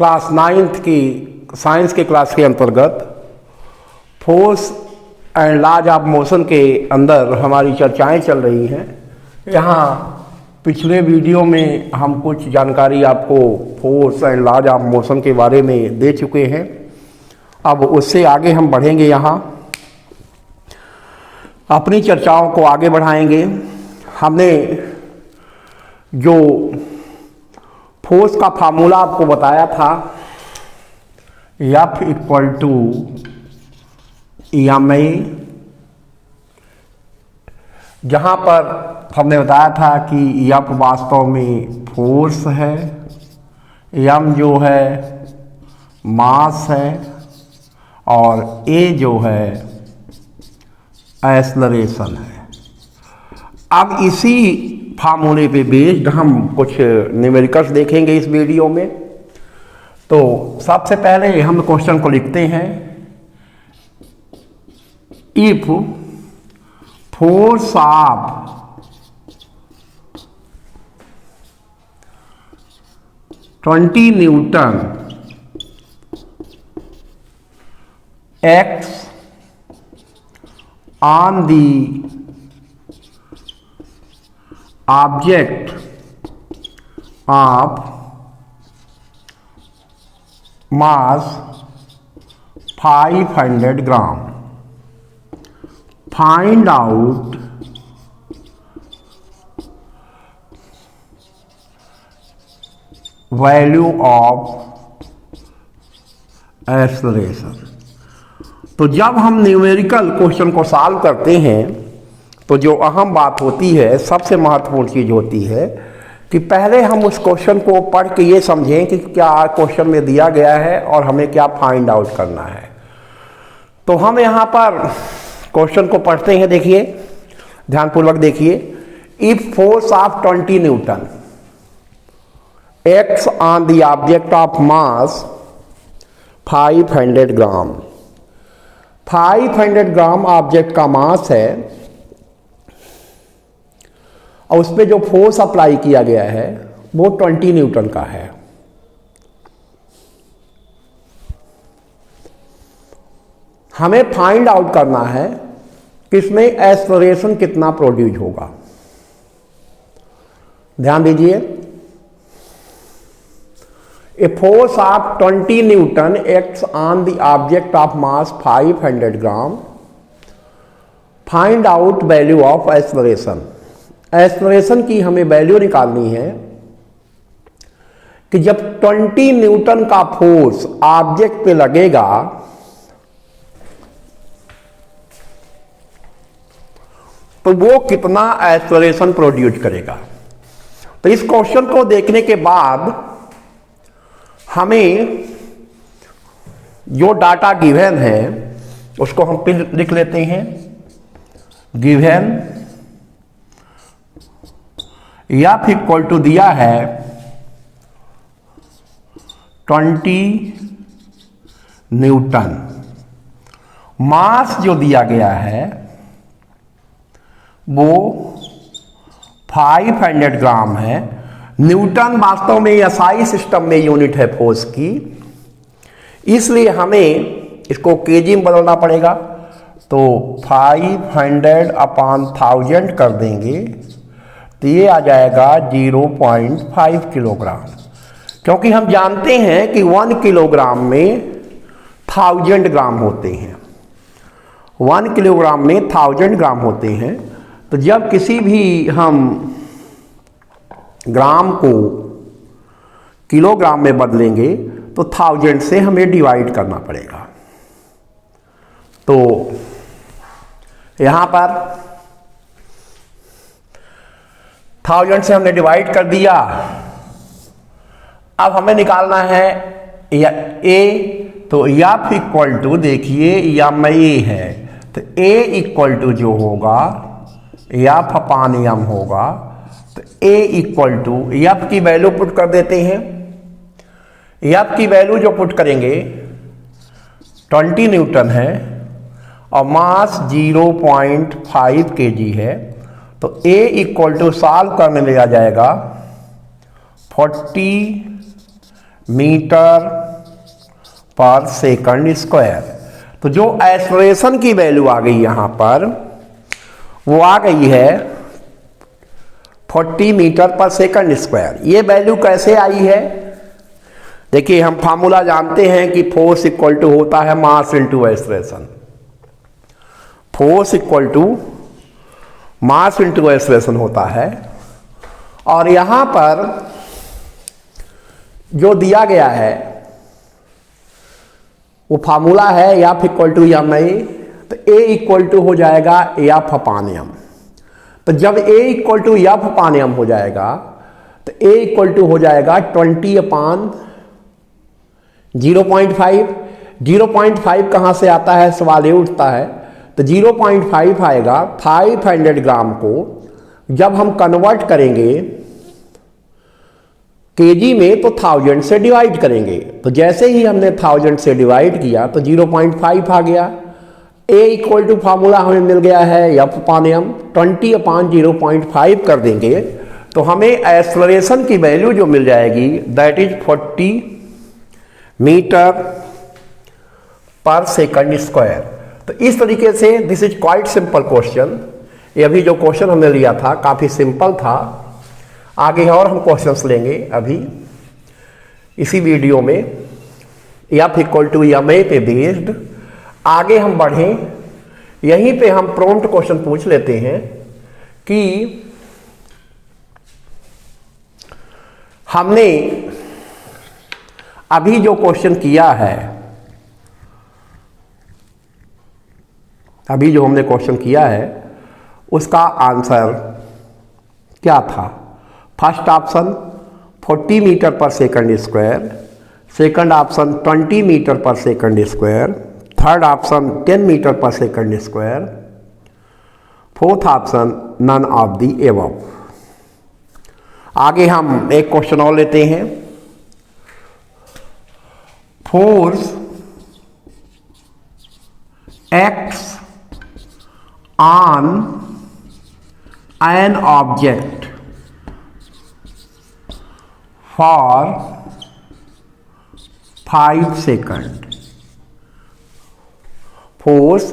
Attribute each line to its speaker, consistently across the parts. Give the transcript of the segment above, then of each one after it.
Speaker 1: Class 9th की science के class के अंतर्गत force and laws of motion के अंदर हमारी चर्चाएं चल रही हैं। यहाँ पिछले वीडियो में हम कुछ जानकारी आपको force and laws of motion के बारे में दे चुके हैं। अब उससे आगे हम बढ़ेंगे, यहाँ अपनी चर्चाओं को आगे बढ़ाएंगे। हमने जो फोर्स का फार्मूला आपको बताया था, F इक्वल टू EMA, जहाँ पर हमने बताया था कि F वास्तव में फोर्स है, M जो है मास है और A जो है एक्सेलरेशन है। अब इसी फार्मूले पे बेस्ड हम कुछ न्यूमेरिकल्स देखेंगे इस वीडियो में। तो सबसे पहले हम क्वेश्चन को लिखते हैं, if force of 20 Newton act on the object of mass 500 gram, find out value of acceleration। तो जब हम न्यूमेरिकल क्वेश्चन को सॉल्व करते हैं तो जो अहम बात होती है, सबसे महत्वपूर्ण चीज़ होती है कि पहले हम उस क्वेश्चन को पढ़ के ये समझें कि क्या क्वेश्चन में दिया गया है और हमें क्या फाइंड आउट करना है। तो हम यहाँ पर क्वेश्चन को पढ़ते हैं। देखिए, ध्यानपूर्वक देखिए। If force of 20 Newton acts on the object of mass 500 gram, 500 gram object का मास है और उस पर जो फोर्स अप्लाई किया गया है वो 20 न्यूटन का है। हमें फाइंड आउट करना है कि इसमें एक्सेलरेशन कितना प्रोड्यूस होगा। ध्यान दीजिए, a force of 20 Newton acts on the object of mass 500 gram, find out value of acceleration. Acceleration की हमें वैल्यू निकालनी है कि जब 20 न्यूटन का फोर्स ऑब्जेक्ट पे लगेगा तो वो कितना एक्सेलरेशन प्रोड्यूस करेगा। तो इस क्वेश्चन को देखने के बाद हमें जो डाटा गिवन है उसको हम फिर लिख लेते हैं। गिवन F इक्वल टू दिया है 20 न्यूटन, मास जो दिया गया है वो 500 ग्राम है। न्यूटन वास्तव में एसआई सिस्टम में यूनिट है फोर्स की, इसलिए हमें इसको केजी में बदलना पड़ेगा। तो 500 अपॉन 1000 कर देंगे तो ये आ जाएगा 0.5 किलोग्राम, क्योंकि हम जानते हैं कि 1 किलोग्राम में 1000 ग्राम होते हैं। 1 किलोग्राम में 1000 ग्राम होते हैं। तो जब किसी भी हम ग्राम को किलोग्राम में बदलेंगे तो 1000 से हमें डिवाइड करना पड़ेगा। तो यहाँ पर 1000 से हमने डिवाइड कर दिया। अब हमें निकालना है ए, तो F इक्वल टू, देखिए यम ए है तो A इक्वल टू जो होगा F अपान M होगा। तो A इक्वल टू F की वैल्यू पुट कर देते हैं। F की वैल्यू जो पुट करेंगे 20 न्यूटन है और मास 0.5 kg है। तो A इक्वल टू सॉल्व करने में आ जाएगा 40 मीटर पर सेकंड स्क्वायर। तो जो एक्सेलरेशन की वैल्यू आ गई यहां पर वो आ गई है 40 मीटर पर सेकंड स्क्वायर। ये वैल्यू कैसे आई है? देखिए, हम फार्मूला जानते हैं कि फोर्स इक्वल टू होता है mass into acceleration. Force equal to mass into acceleration होता है। और यहां पर जो दिया गया है वो फार्मूला है एफ इक्वल टू एम आई। तो ए इक्वल टू हो जाएगा एफ अपान एम। तो जब A equal to F upon M हो जाएगा तो ए इक्वल टू हो जाएगा 20 अपान 0.5। 0.5 कहां से आता है सवाल ये उठता है। तो 0.5 आएगा 500 ग्राम को जब हम कन्वर्ट करेंगे केजी में तो 1000 से डिवाइड करेंगे। तो जैसे ही हमने 1000 से डिवाइड किया तो 0.5 आ गया। ए इक्वल टू फार्मूला हमें मिल गया है एफ अपान एम। 20 अपान 0.5 कर देंगे तो हमें एक्सेलरेशन की वैल्यू जो मिल जाएगी that is 40 metre per second square. तो इस तरीके से this is quite simple question. ये अभी जो क्वेश्चन हमने लिया था काफी सिंपल था। आगे और हम क्वेश्चंस लेंगे अभी इसी वीडियो में F equal to M A पे बेस्ड। आगे हम बढ़ें, यहीं पे हम प्रॉम्प्ट क्वेश्चन पूछ लेते हैं कि हमने अभी जो क्वेश्चन किया है, अभी जो हमने क्वेश्चन किया है उसका आंसर क्या था? First option 40 metre per second square, second option 20 metre per second square, third option 10 metre per second square, fourth option none of the above. आगे हम एक क्वेश्चन और लेते हैं। Force acts on an object for 5 seconds. Force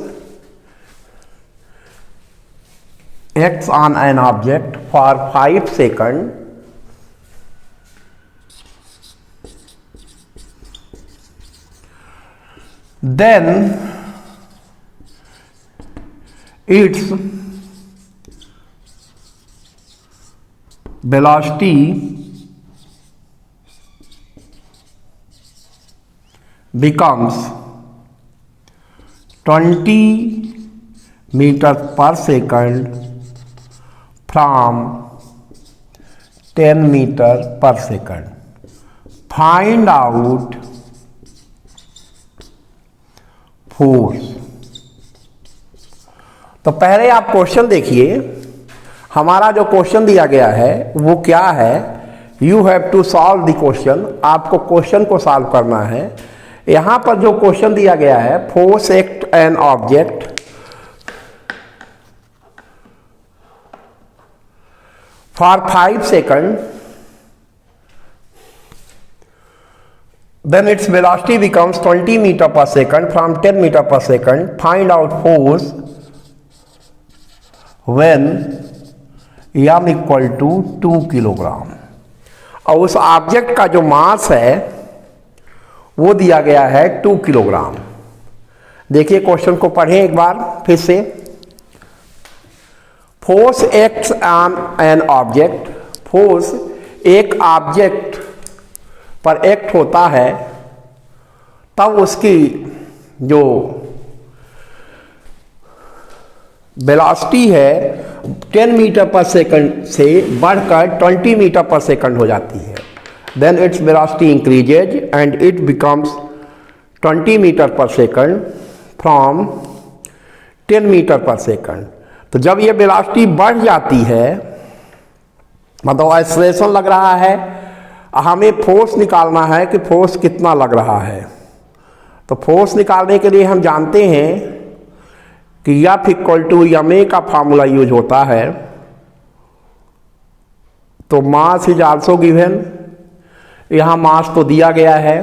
Speaker 1: acts on an object for 5 seconds. Then its velocity becomes 20 meters per second from 10 meters per second. Find out force। तो पहले आप question देखिए, हमारा जो क्वेश्चन दिया गया है वो क्या है। You have to solve the question. आपको क्वेश्चन को सॉल्व करना है। यहां पर जो क्वेश्चन दिया गया है, force act an object for 5 second, then its velocity becomes 20 meter per second from 10 meter per second. Find out force when m equal to 2 kilogram. और उस ऑब्जेक्ट का जो मास है वो दिया गया है 2 किलोग्राम। देखिए क्वेश्चन को पढ़ें एक बार फिर से। Force acts on an object, force एक ऑब्जेक्ट पर एक्ट होता है तब उसकी जो वेलोसिटी है 10 मीटर पर सेकंड से बढ़कर 20 मीटर पर सेकंड हो जाती है। Then its velocity increases and it becomes 20 meter per second from 10 meter per second। तो जब ये वेलोसिटी बढ़ जाती है, मतलब एक्सेलरेशन लग रहा है, हमें फोर्स निकालना है कि फोर्स कितना लग रहा है। तो फोर्स निकालने के लिए हम जानते हैं कि F equal to M A का फार्मूला यूज होता है। तो मास इज आल्सो गिवन, यहाँ मास तो दिया गया है,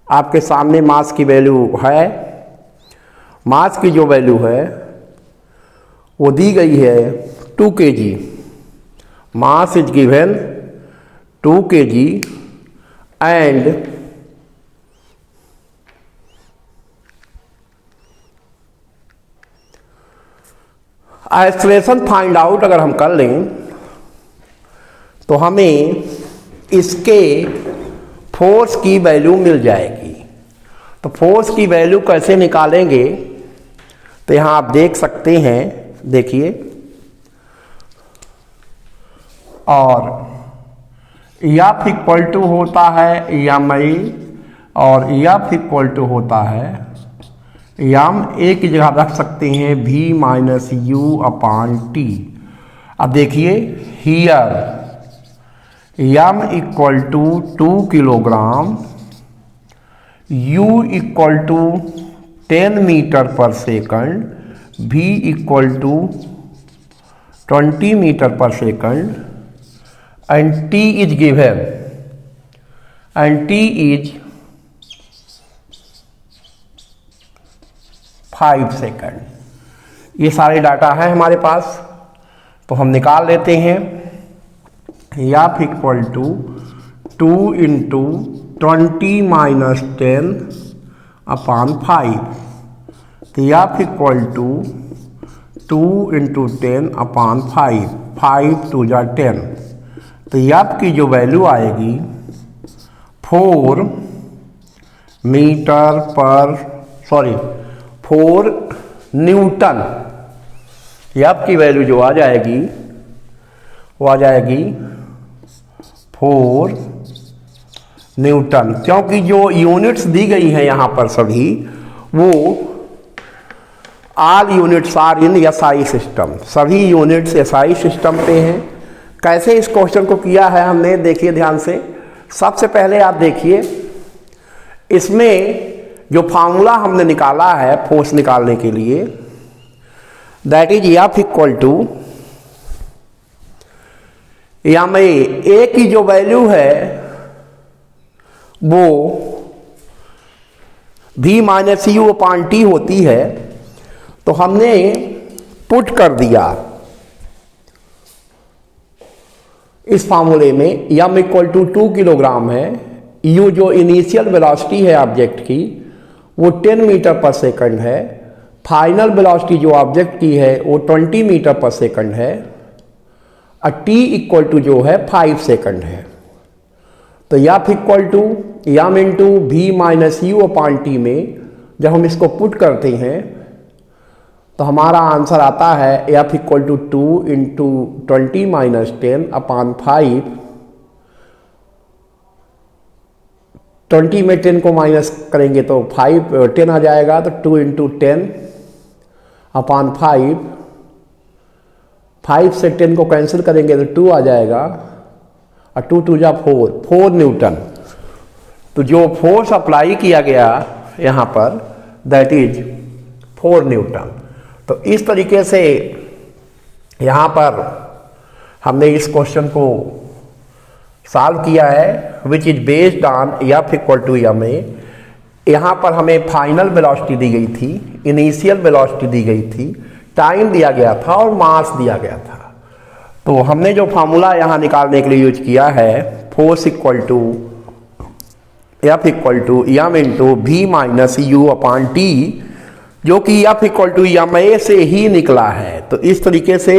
Speaker 1: आपके सामने मास की वैल्यू है। मास की जो वैल्यू है वो दी गई है 2 kg। Mass is given 2 kg and acceleration find out अगर हम कर लें तो हमें इसके फोर्स की वैल्यू मिल जाएगी। तो फोर्स की वैल्यू कैसे निकालेंगे, तो यहाँ आप देख सकते हैं, देखिए, और एफ इक्वल टू होता है एम.आई और एफ इक्वल टू होता है एम ए की जगह रख सकते हैं v minus you upon t. अब देखिए here m equal to 2 kilogram, u equal to 10 metre per second, v equal to 20 metre per second and t is given and t is 5 second. ये सारे data है हमारे पास, तो हम निकाल लेते हैं। F equal to 2 into 20 minus 10 upon 5, तो F equal to 2 into 10 upon 5, 5 2 जा 10, तो एफ की जो वैल्यू आएगी 4 न्यूटन। एफ की वैल्यू जो आ जाएगी वो आ जाएगी 4 न्यूटन, क्योंकि जो यूनिट्स दी गई हैं यहाँ पर सभी वो all units are in SI system, सभी यूनिट्स एसआई सिस्टम पे हैं। कैसे इस क्वेश्चन को किया है हमने, देखिए ध्यान से। सबसे पहले आप देखिए, इसमें जो फार्मूला हमने निकाला है फोर्स निकालने के लिए, that is F equal to M A की जो वैल्यू है वो v minus you upon T होती है, तो हमने पुट कर दिया इस फार्मूले में। एम इक्वल टू 2 किलोग्राम है, यू जो इनिशियल वेलोसिटी है ऑब्जेक्ट की वो 10 मीटर पर सेकंड है, फाइनल वेलोसिटी जो ऑब्जेक्ट की है वो 20 मीटर पर सेकंड है, और t इक्वल टू जो है 5 सेकंड है। तो F equal to M into V minus you upon T में जब हम इसको पुट करते हैं तो हमारा आंसर आता है F equal to 2 into 20 minus 10 upon 5, 20 में 10 को माइनस करेंगे तो 10 आ जाएगा, तो 2 इंटू 10 अपॉन 5 से 10 को कैंसिल करेंगे तो 2 आ जाएगा, और 2 2 जा 4 न्यूटन। तो जो फोर्स अप्लाई किया गया यहाँ पर दैट इज 4 न्यूटन। तो इस तरीके से यहाँ पर हमने इस क्वेश्चन को सॉल्व किया है, which is based on F equal to M A. यहाँ पर हमें फाइनल वेलोसिटी दी गई थी, इनिशियल वेलोसिटी दी गई थी, टाइम दिया गया था और मास दिया गया था। तो हमने जो फार्मूला यहाँ निकालने के लिए यूज किया है, force equal to F equal to M into V minus you upon T, जो कि F equal to M A से ही निकला है। तो इस तरीके से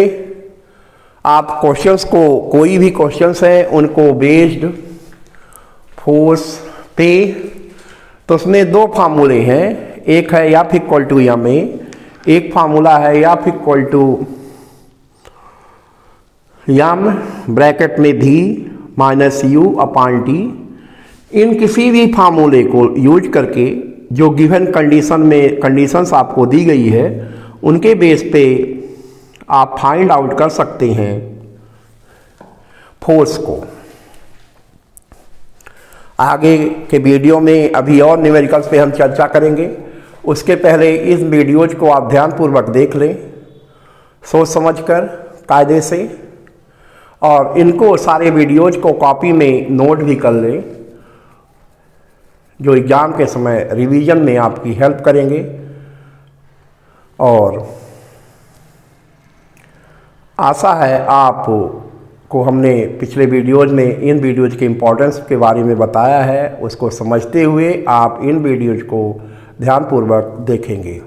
Speaker 1: आप क्वेश्चंस को, कोई भी क्वेश्चंस है उनको बेस्ड फोर्स पे, तो उसमें 2 फार्मूले हैं, एक है F equal to M A, एक फार्मूला है F equal to M bracket में भी माइनस यू अपॉन टी। इन किसी भी फार्मूले को यूज करके जो गिवन कंडीशन में कंडीशंस आपको दी गई है उनके बेस पे आप फाइंड आउट कर सकते हैं फोर्स को। आगे के वीडियो में अभी और न्यूमेरिकल्स पे हम चर्चा करेंगे, उसके पहले इस वीडियोज को आप ध्यानपूर्वक देख लें, सोच समझकर कायदे से, और इनको सारे वीडियोज को कॉपी में नोट भी कर लें, जो एग्ज़ाम के समय रिवीजन में आपकी हेल्प करेंगे। और आशा है आपको हमने पिछले वीडियोज में इन वीडियोज के इम्पोर्टेंस के बारे में बताया है, उसको समझते हुए आप इन वीडियोज को ध्यानपूर्वक देखेंगे।